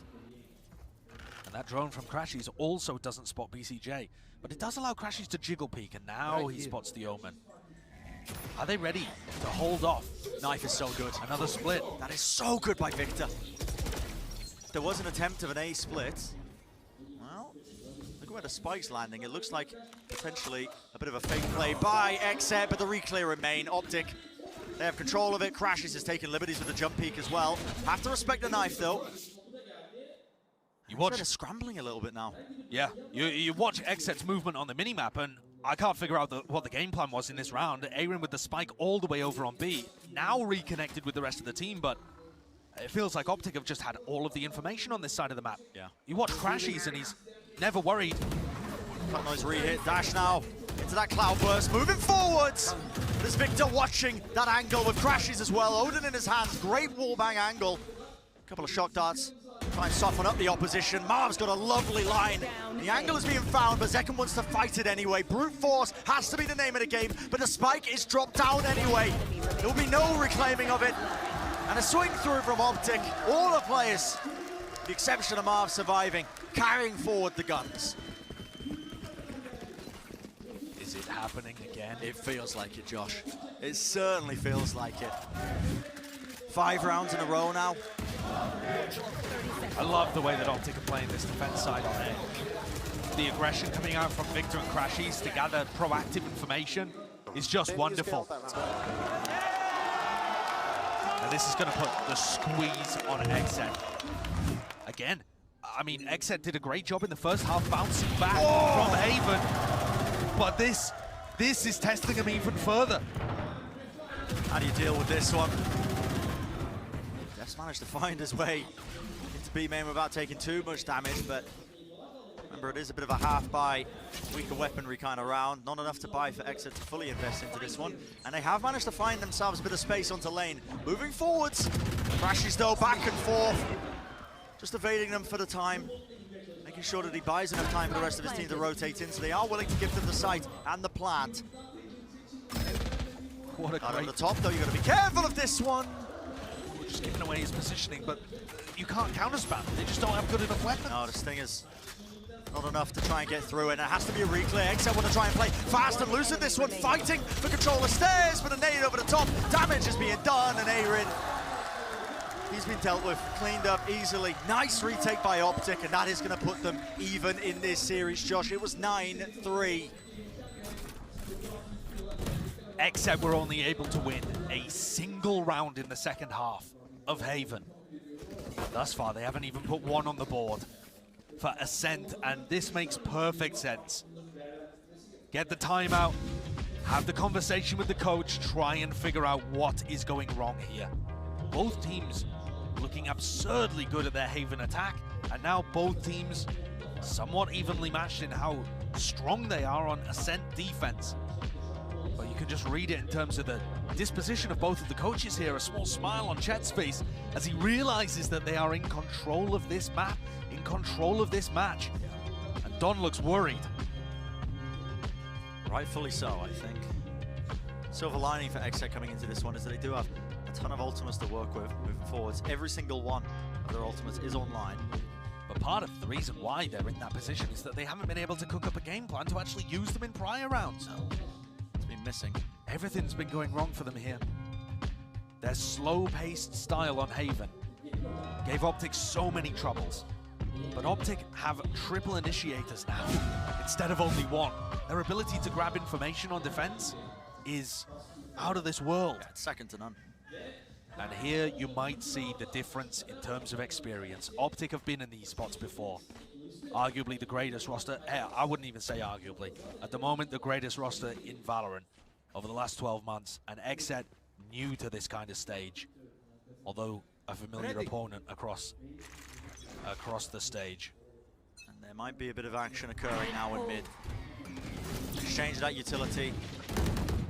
And that drone from Crashies also doesn't spot BCJ, but it does allow Crashies to jiggle peek, and now he spots the Omen. Are they ready to hold off? Knife is so good. Another split. That is so good by Victor. There was an attempt of an A split. Well, look at where the spike's landing. It looks like potentially a bit of a fake play by XSET, but the re-clear remain. OpTic, they have control of it. Crashies is taking liberties with the jump peek as well. Have to respect the knife though. You watch it scrambling a little bit now. Yeah, you watch XSET's movement on the minimap, and I can't figure out what the game plan was in this round. Aaron with the spike all the way over on B, now reconnected with the rest of the team, but it feels like OpTic have just had all of the information on this side of the map. Yeah. You watch Crashies and he's never worried. Cut noise re-hit, dash now into that cloud burst, moving forwards. There's Victor watching that angle with Crashies as well. Odin in his hands, great wallbang angle. Couple of shock darts. Try and soften up the opposition. Marv's got a lovely line. The angle is being found, but Zekken wants to fight it anyway. Brute force has to be the name of the game, but the spike is dropped down anyway. There will be no reclaiming of it. And a swing through from OpTic. All the players, with the exception of Marv surviving, carrying forward the guns. Is it happening again? It feels like it, Josh. It certainly feels like it. 5 rounds in a row now. I love the way that OpTic are playing this defense side on it. The aggression coming out from Victor and Crashies to gather proactive information is just wonderful. And this is going to put the squeeze on XSET. Again, I mean, XSET did a great job in the first half bouncing back from Haven, but this is testing him even further. How do you deal with this one? Def's managed to find his way into B main without taking too much damage, but remember, it is a bit of a half-buy, weaker weaponry kind of round. Not enough to buy for XSET to fully invest into this one. And they have managed to find themselves a bit of space onto lane. Moving forwards. Crashes though, back and forth. Just evading them for the time. Making sure that he buys enough time for the rest of his team to rotate in. So they are willing to give them the site and the plant. What a Out great... on the top though, you've got to be careful of this one. Just giving away his positioning, but you can't counter-spam. They just don't have good enough weapons. No, the Stinger's not enough to try and get through it, and it has to be a reclear. XSET want to try and play fast and loose in this one, fighting for control of stairs, but a nade over the top. Damage is being done, and Aaron, he's been dealt with, cleaned up easily. Nice retake by OpTic, and that is going to put them even in this series, Josh. It was 9-3. XSET were only able to win a single round in the second half of Haven. Thus far, they haven't even put one on the board for Ascent, and this makes perfect sense. Get the timeout, have the conversation with the coach, try and figure out what is going wrong here. Both teams looking absurdly good at their Haven attack, and now both teams somewhat evenly matched in how strong they are on Ascent defense. But you can just read it in terms of the disposition of both of the coaches here. A small smile on Chet's face as he realizes that they are in control of this map, in control of this match. And Don looks worried. Rightfully so, I think. Silver lining for XSET coming into this one is that they do have a ton of ultimates to work with moving forwards. Every single one of their ultimates is online. But part of the reason why they're in that position is that they haven't been able to cook up a game plan to actually use them in prior rounds. It's been missing. Everything's been going wrong for them here. Their slow-paced style on Haven gave OpTic so many troubles. But OpTic have triple initiators now, instead of only one. Their ability to grab information on defense is out of this world. Yeah, it's second to none. And here you might see the difference in terms of experience. OpTic have been in these spots before. Arguably the greatest roster, I wouldn't even say arguably. At the moment, the greatest roster in VALORANT over the last 12 months. And XSET new to this kind of stage, although a familiar opponent across the stage. And there might be a bit of action occurring now in mid. Exchange that utility.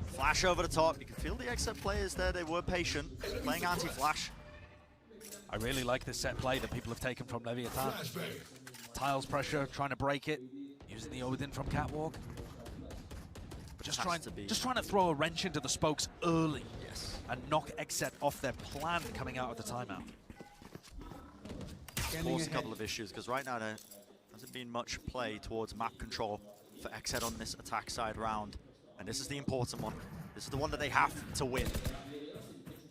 Flash over the top. You can feel the XSET players there. They were patient, playing anti-flash. I really like this set play that people have taken from Leviathan. Tiles pressure, trying to break it, using the Odin from Catwalk. Just trying to throw a wrench into the spokes early. Yes. And knock XSET off their plan coming out of the timeout. Force a couple of issues, because right now there hasn't been much play towards map control for XSET on this attack side round. And this is the important one. This is the one that they have to win.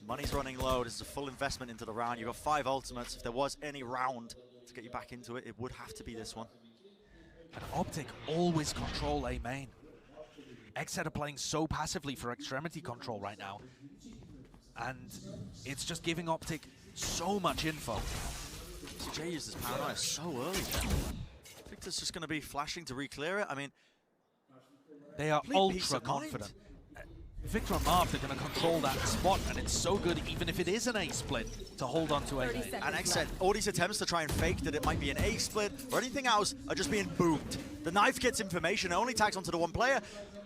Money's running low. This is a full investment into the round. You've got 5 ultimates. If there was any round to get you back into it, it would have to be this one. And OpTic always control A main. XSET are playing so passively for extremity control right now. And it's just giving OpTic so much info. VCT uses paranoia so early there. Victor's just going to be flashing to re-clear it. I mean, they are ultra confident. Victor and Marv are going to control that spot, and it's so good, even if it is an A split, to hold on to A. And XSET, all these attempts to try and fake that it might be an A split or anything else are just being boomed. The knife gets information, it only tags onto the one player.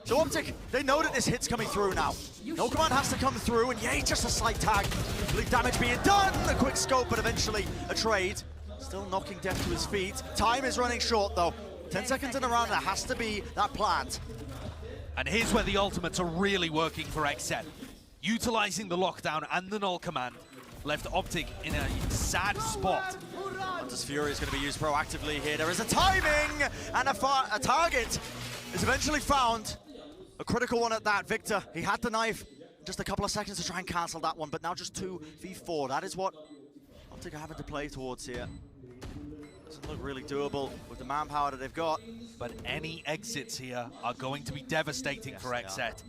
So OpTic, they know that this hit's coming through now. No command has to come through, and yay, just a slight tag. Bleed damage being done, a quick scope, but eventually a trade. Still knocking Def to his feet. Time is running short though. 10 seconds in a round, there has to be that plant. And here's where the ultimates are really working for XSET. Utilizing the lockdown and the null command left OpTic in a sad spot. Hunter's Fury is going to be used proactively here. There is a timing, and a target is eventually found. A critical one at that. Victor, he had the knife. Just a couple of seconds to try and cancel that one, but now just 2v4. That is what OpTic are having to play towards here. Doesn't look really doable with the manpower that they've got. But any exits here are going to be devastating for XSET.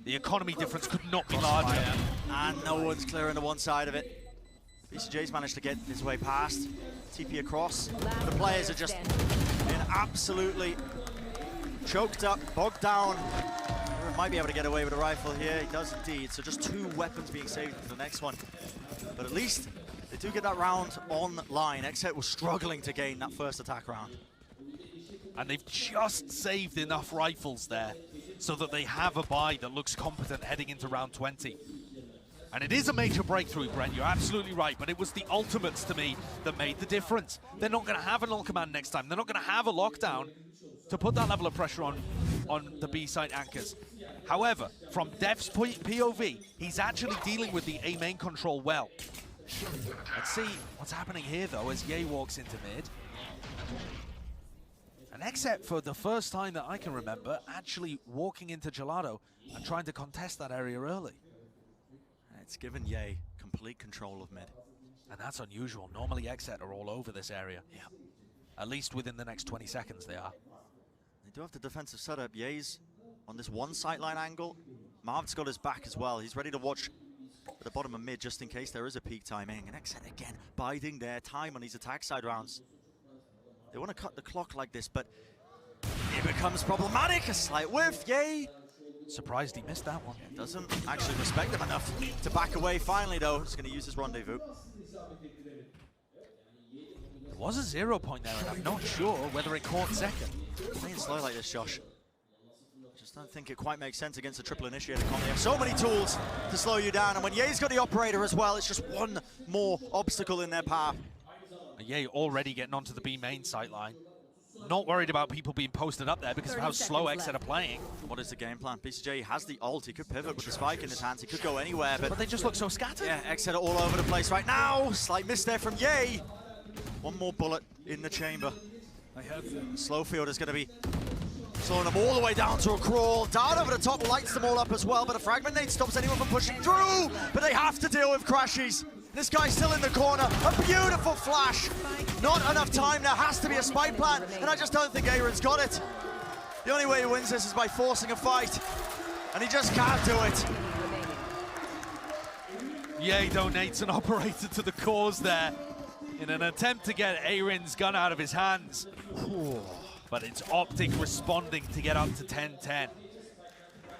The economy difference could not be larger. And no one's clearing the one side of it. VCJ's managed to get his way past. TP across. The players are just being absolutely choked up, bogged down. might be able to get away with a rifle here. He does indeed. So just 2 weapons being saved for the next one. But at least they do get that round online. XSET was struggling to gain that first attack round. And they've just saved enough rifles there so that they have a buy that looks competent heading into round 20. And it is a major breakthrough, Brent, you're absolutely right, but it was the ultimates to me that made the difference. They're not going to have an null command next time. They're not going to have a lockdown to put that level of pressure on the B-side anchors. However, from Dev's POV, he's actually dealing with the A main control well. Let's see what's happening here, though, as Ye walks into mid. And XSET, for the first time that I can remember, actually walking into Gelato and trying to contest that area early. It's given Ye complete control of mid. And that's unusual. Normally XSET are all over this area. Yeah. At least within the next 20 seconds they are. They do have the defensive setup. Ye's on this one sightline angle. Marv's got his back as well. He's ready to watch at the bottom of mid just in case there is a peak timing. And XSET again biding their time on these attack side rounds. They want to cut the clock like this, but it becomes problematic. A slight whiff, Ye. Surprised he missed that one. Doesn't actually respect them enough to back away finally, though. He's going to use his rendezvous. There was a 0 point there, and I'm not sure whether it caught second. Playing slow like this, Josh. Just don't think it quite makes sense against a triple initiator comp. They have so many tools to slow you down, and when Ye's got the operator as well, it's just one more obstacle in their path. Ye already getting onto the B main sight line. Not worried about people being posted up there because of how slow XSET are playing. What is the game plan? BCJ has the ult. He could pivot with the spike in his hands. He could go anywhere, But they just look so scattered. yeah, XSET are all over the place right now. Slight miss there from Ye. One more bullet in the chamber. Slowfield is going to be slowing them all the way down to a crawl. Dart over the top lights them all up as well, but a fragment nade stops anyone from pushing through. But they have to deal with crashes. This guy's still in the corner. A beautiful flash. Not enough time. There has to be a spike plant, and I just don't think Aaron's got it. The only way he wins this is by forcing a fight, and he just can't do it. Ye donates an operator to the cause there in an attempt to get Aaron's gun out of his hands. But it's OpTic responding to get up to 10-10.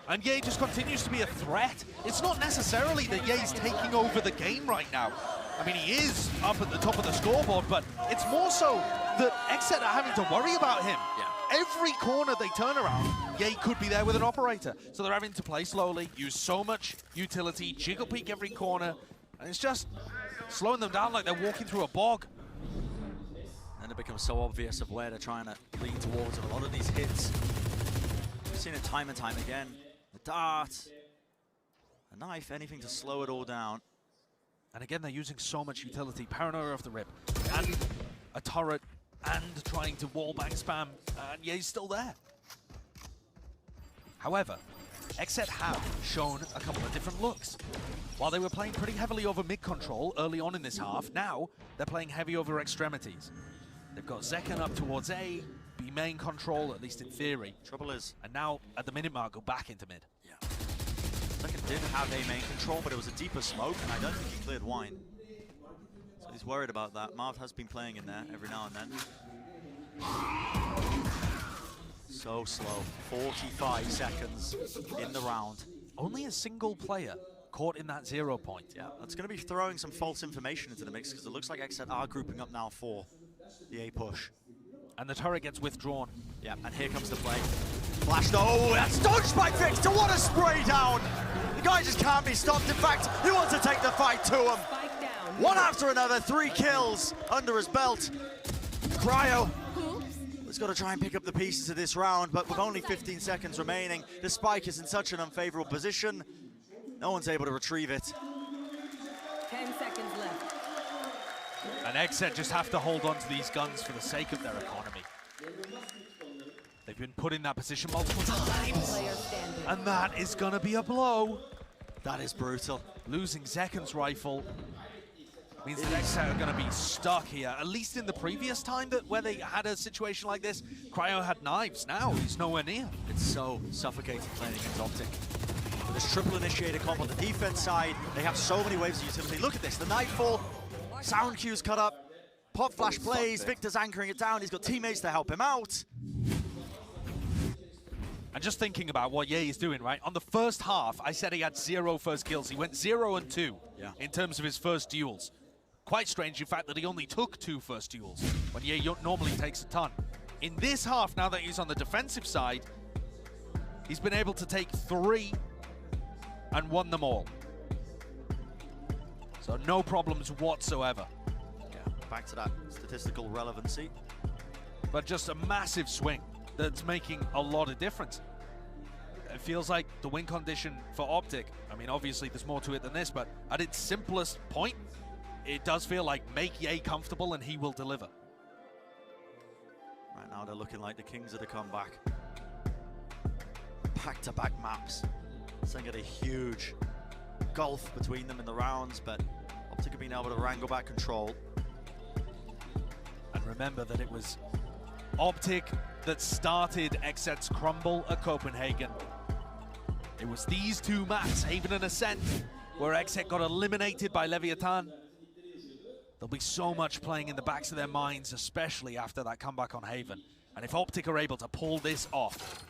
And Ye just continues to be a threat. It's not necessarily that Ye's taking over the game right now. I mean, he is up at the top of the scoreboard, but it's more so that XSET are having to worry about him. Yeah. Every corner they turn around, Ye could be there with an operator. So they're having to play slowly, use so much utility, jiggle peek every corner, and it's just slowing them down like they're walking through a bog. And it becomes so obvious of where they're trying to lean towards with a lot of these hits. We've seen it time and time again. A dart, a knife, anything to slow it all down. And again, they're using so much utility. Paranoia off the rip, and a turret, and trying to wallbang spam, and Ye's still there. However, XSET have shown a couple of different looks. While they were playing pretty heavily over mid control early on in this half, now they're playing heavy over extremities. They've got Zekken up towards A, B main control, at least in theory. Trouble is, and now at the minute mark, go back into mid. yeah. Zekken did have A main control, but it was a deeper smoke, and I don't think he cleared wine. So he's worried about that. Marv has been playing in there every now and then. So slow. 45 seconds in the round. Only a single player caught in that 0 point. Yeah, that's going to be throwing some false information into the mix because it looks like XSET are grouping up now for the A push. And the turret gets withdrawn. Yeah, and here comes the play. Flashed, oh, that's dodged by Victor, what a spray down! The guy just can't be stopped, in fact, he wants to take the fight to him. One after another, 3 kills under his belt. Cryo has got to try and pick up the pieces of this round, but with only 15 seconds remaining, the spike is in such an unfavorable position. No one's able to retrieve it. 10 seconds left. And XSET just have to hold on to these guns for the sake of their economy. They've been put in that position multiple times. And that is going to be a blow. That is brutal. Losing Zekken's rifle means that XSET are going to be stuck here. At least in the previous time that where they had a situation like this, Cryo had knives. Now he's nowhere near. It's so suffocating playing against OpTic. With this triple initiator comp on the defense side, they have so many waves of utility. Look at this, the nightfall, sound cues cut up, pop flash plays, Victor's anchoring it down, he's got teammates to help him out. And just thinking about what Ye is doing, right? On the first half, I said he had 0 first kills. He went 0 and 2 in terms of his first duels. Quite strange, in fact, that he only took 2 first duels, when Ye normally takes a ton. In this half, now that he's on the defensive side, he's been able to take 3 and won them all. So no problems whatsoever. Yeah, back to that statistical relevancy. But just a massive swing that's making a lot of difference. It feels like the win condition for OpTic, I mean, obviously there's more to it than this, but at its simplest point, it does feel like make Ye comfortable and he will deliver. Right now they're looking like the kings of the comeback. Back-to-back maps. Saying at a huge gulf between them in the rounds, but OpTic have been able to wrangle back control. And remember that it was OpTic that started XSET's crumble at Copenhagen. It was these 2 maps, Haven and Ascent, where XSET got eliminated by Leviathan. There'll be so much playing in the backs of their minds, especially after that comeback on Haven. And if OpTic are able to pull this off,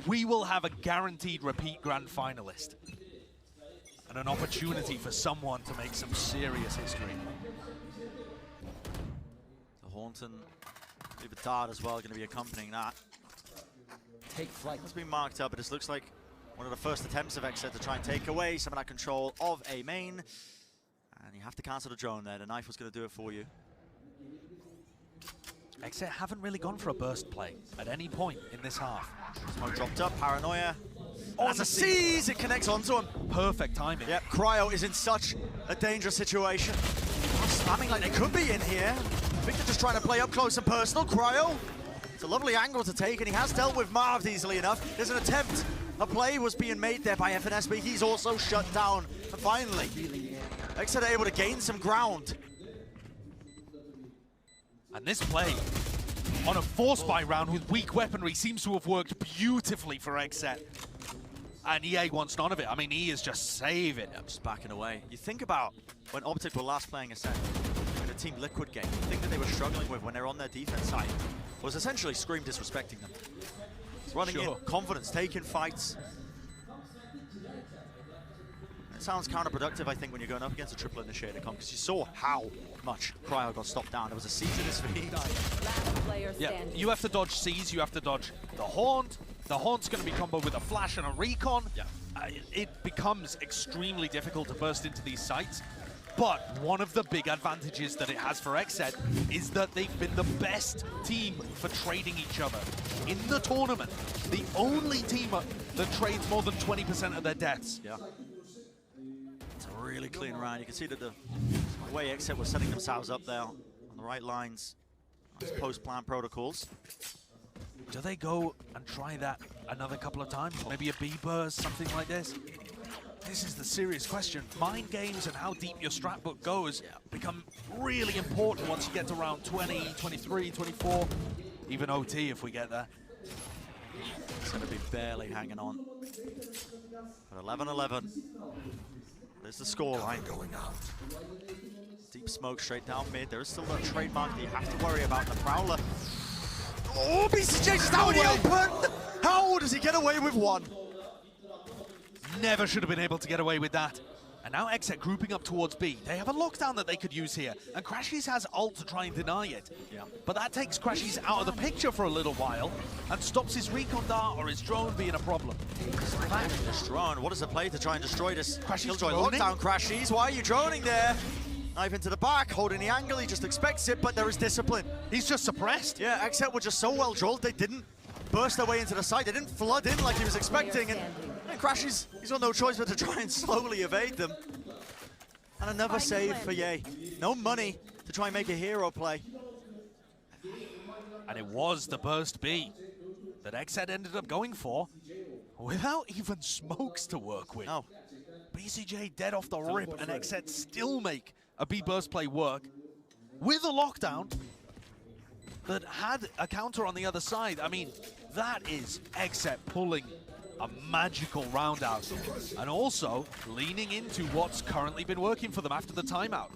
we will have a guaranteed repeat grand finalist. And an opportunity for someone to make some serious history. The Haunton, maybe Dart as well, going to be accompanying that. Take flight. It's been marked up, but this looks like one of the first attempts of XSET to try and take away some of that control of a main. And you have to cancel the drone there. The knife was going to do it for you. XSET haven't really gone for a burst play at any point in this half. Smoke dropped up, Paranoia. As a seize, it connects onto him. Perfect timing. Yep, Cryo is in such a dangerous situation. Spamming like they could be in here. Victor just trying to play up close and personal. Cryo, it's a lovely angle to take, and he has dealt with Marv easily enough. There's an attempt. A play was being made there by FNS, but he's also shut down. And finally, XSET are able to gain some ground. And this play on a force buy round with weak weaponry seems to have worked beautifully for XSET. And EA wants none of it. I mean, he is just saving. Yep, just backing away. You think about when OpTic were last playing Ascent in a Team Liquid game, the thing that they were struggling with when they were on their defense side was essentially Scream disrespecting them. Running in, confidence, taking fights. It sounds counterproductive, I think, when you're going up against a triple initiator comp, because you saw how much Cryo got stopped down. There was a siege in his feet. Yeah, you have to dodge Seize, you have to dodge the Haunt. The Haunt's going to be comboed with a flash and a recon. Yeah. It becomes extremely difficult to burst into these sites. But one of the big advantages that it has for XSET is that they've been the best team for trading each other in the tournament. The only team that trades more than 20% of their deaths. Yeah. It's a really clean round. You can see that the way XSET was setting themselves up there on the right lines, post-plan protocols. Do they go and try that another couple of times? Maybe a B burst, something like this? This is the serious question. Mind games and how deep your strat book goes become really important once you get to round 20, 23, 24, even OT if we get there. It's going to be barely hanging on. But 11-11. There's the scoreline. Deep smoke straight down mid. There is still a trademark that you have to worry about. The Prowler. Oh, BCJ just out in the open! How does he get away with one? Never should have been able to get away with that. And now XSET grouping up towards B. They have a lockdown that they could use here. And Crashies has ult to try and deny it. Yeah. But that takes Crashies out of the picture for a little while and stops his recon dart or his drone being a problem. This drone, what does it play to try and destroy this Killjoy droning? lockdown? Crashies, why are you droning there? Knife into the back, holding the angle, he just expects it, but there is discipline. He's just suppressed. Yeah, XSET were just so well drilled, they didn't burst their way into the site, they didn't flood in like he was expecting, and Crashies, he's got no choice but to try and slowly evade them. And another save for Ye. No money to try and make a hero play. And it was the burst B that XSET ended up going for without even smokes to work with. No. BCJ dead off the rip, and XSET still make a B burst play work with a lockdown that had a counter on the other side. I mean, that is XSET pulling a magical round out and also leaning into what's currently been working for them after the timeout.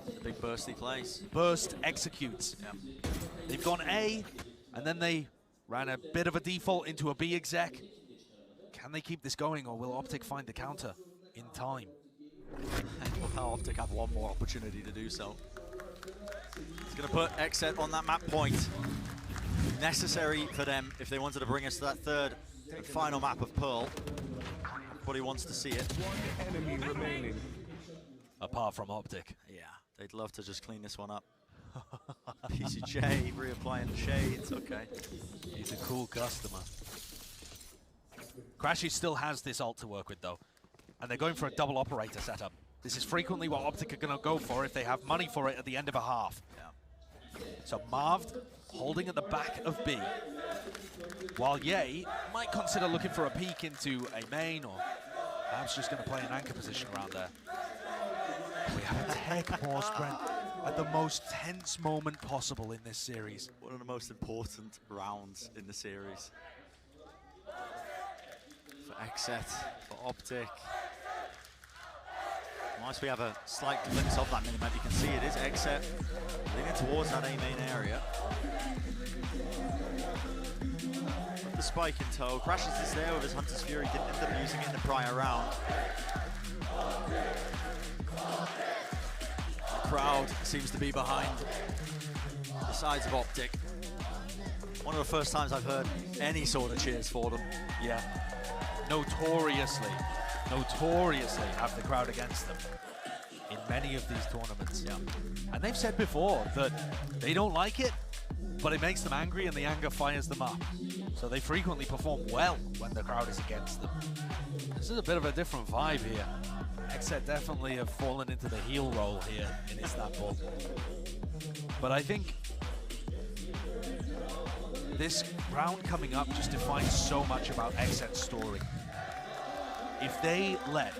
The big bursty plays. Burst executes. Yeah. They've gone A, and then they ran a bit of a default into a B exec. Can they keep this going, or will OpTic find the counter in time? Well, now OpTic have one more opportunity to do so. It's going to put XSET on that map point. Necessary for them if they wanted to bring us to that third and final map of Pearl. Everybody wants to see it. One enemy remaining. Apart from OpTic. Yeah, they'd love to just clean this one up. PCJ reapplying the shades, okay. He's a cool customer. Crashy still has this ult to work with though, and they're going for a double operator setup. This is frequently what OpTic are going to go for if they have money for it at the end of a half. Yeah. So Marved holding at the back of B, while Ye might consider looking for a peek into a main, or perhaps just going to play an anchor position around there. We have a tech pause, Brent, at the most tense moment possible in this series. One of the most important rounds in the series. For XSET, for OpTic. Once we have a slight glimpse of that minimap, you can see it is XSET leaning towards that A main area. With the spike in tow, Crashes is there with his Hunter's Fury, didn't end up using it in the prior round. The crowd seems to be behind the sides of OpTic. One of the first times I've heard any sort of cheers for them. Yeah, notoriously have the crowd against them in many of these tournaments. Yeah. And they've said before that they don't like it, but it makes them angry and the anger fires them up. So they frequently perform well when the crowd is against them. This is a bit of a different vibe here. XSET definitely have fallen into the heel role here in Istanbul. But I think this round coming up just defines so much about XSET's story. If they let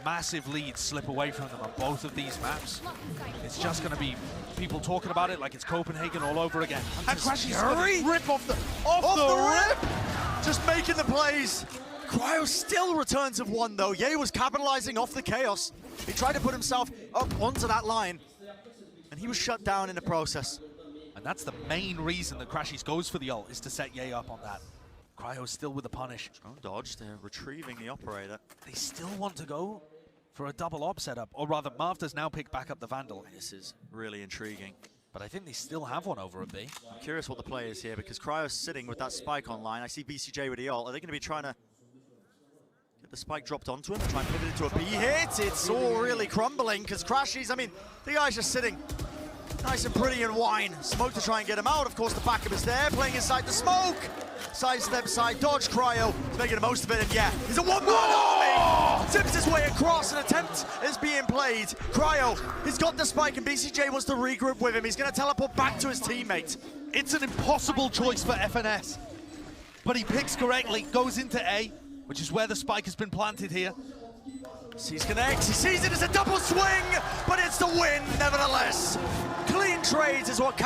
massive leads slip away from them on both of these maps, it's just going to be people talking about it like it's Copenhagen all over again. And Crashy's Rip off the rip! Just making the plays. Cryo still returns of one though. Ye was capitalizing off the chaos. He tried to put himself up onto that line, and he was shut down in the process. And that's the main reason that Crashies goes for the ult, is to set Ye up on that. Cryo's still with the punish. Oh, dodge, they're retrieving the operator. They still want to go for a double op setup, or rather, Marv does now pick back up the Vandal. This is really intriguing. But I think they still have one over a B. I'm curious what the play is here, because Cryo's sitting with that spike online. I see BCJ with the ult. Are they going to be trying to get the spike dropped onto him and try and pivot into a B hit? It's all really crumbling, because Crashies, I mean, the guy's just sitting nice and pretty in wine. Smoke to try and get him out. Of course, the backup is there, playing inside the smoke. Sidestep, side dodge, Cryo is making the most of it, and yeah, he's a one-man army! Zips his way across, an attempt is being played. Cryo, he's got the spike, and BCJ wants to regroup with him. He's going to teleport back to his teammate. It's an impossible choice for FNS, but he picks correctly, goes into A, which is where the spike has been planted here. Sees connects, he sees it as a double swing, but it's the win nevertheless. Clean trades is what